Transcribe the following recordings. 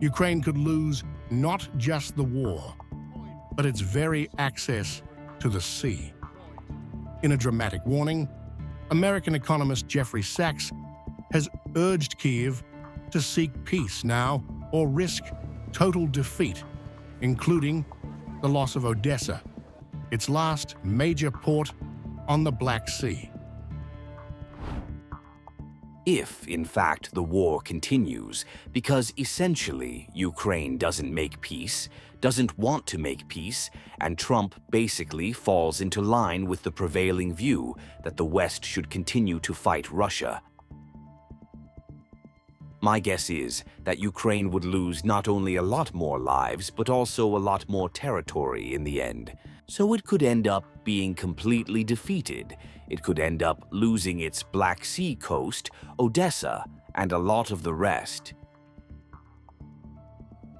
Ukraine could lose not just the war, but its very access to the sea. In a dramatic warning, American economist Jeffrey Sachs has urged Kyiv to seek peace now or risk total defeat, including the loss of Odessa, its last major port on the Black Sea. If, in fact, the war continues, because essentially Ukraine doesn't make peace, doesn't want to make peace, and Trump basically falls into line with the prevailing view that the West should continue to fight Russia. My guess is that Ukraine would lose not only a lot more lives, but also a lot more territory in the end. So it could end up being completely defeated. It could end up losing its Black Sea coast, Odessa, and a lot of the rest.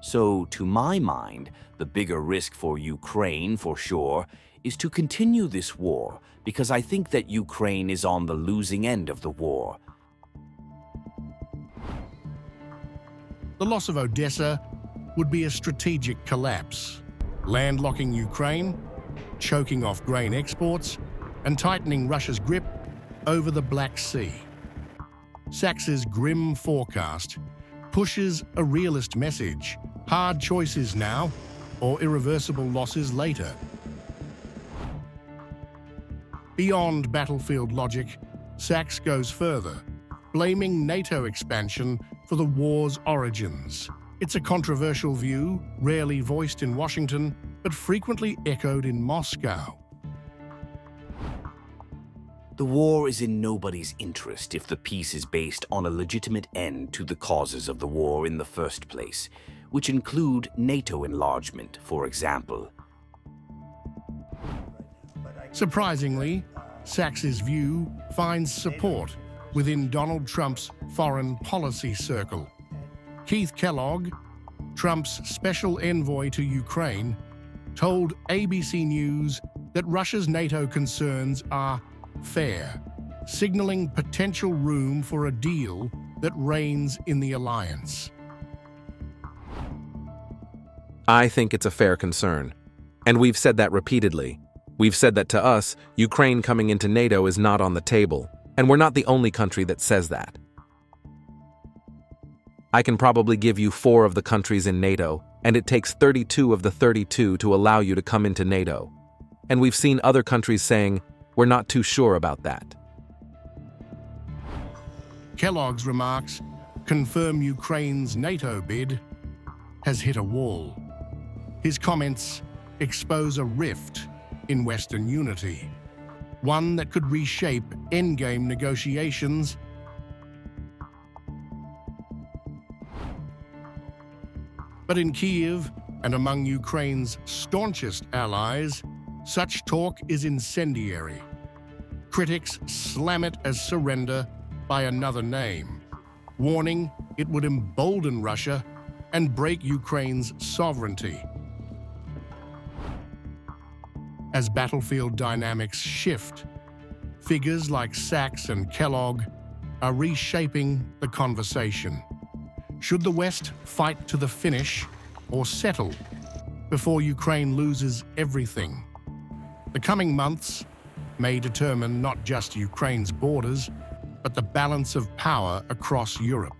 So, to my mind, the bigger risk for Ukraine, for sure, is to continue this war, because I think that Ukraine is on the losing end of the war. The loss of Odessa would be a strategic collapse, landlocking Ukraine, choking off grain exports, and tightening Russia's grip over the Black Sea. Sachs's grim forecast pushes a realist message: hard choices now, or irreversible losses later. Beyond battlefield logic, Sachs goes further, blaming NATO expansion for the war's origins. It's a controversial view, rarely voiced in Washington, but frequently echoed in Moscow. The war is in nobody's interest if the peace is based on a legitimate end to the causes of the war in the first place, which include NATO enlargement, for example. Surprisingly, Sachs's view finds support within Donald Trump's foreign policy circle. Keith Kellogg, Trump's special envoy to Ukraine, told ABC News that Russia's NATO concerns are fair, signaling potential room for a deal that reigns in the alliance. I think it's a fair concern. And we've said that repeatedly. We've said that to us, Ukraine coming into NATO is not on the table, and we're not the only country that says that. I can probably give you 4 of the countries in NATO, and it takes 32 of the 32 to allow you to come into NATO. And we've seen other countries saying, we're not too sure about that. Kellogg's remarks confirm Ukraine's NATO bid has hit a wall. His comments expose a rift in Western unity, one that could reshape endgame negotiations. But in Kyiv and among Ukraine's staunchest allies, such talk is incendiary. Critics slam it as surrender by another name, warning it would embolden Russia and break Ukraine's sovereignty. As battlefield dynamics shift, figures like Sachs and Kellogg are reshaping the conversation. Should the West fight to the finish or settle before Ukraine loses everything? The coming months may determine not just Ukraine's borders, but the balance of power across Europe.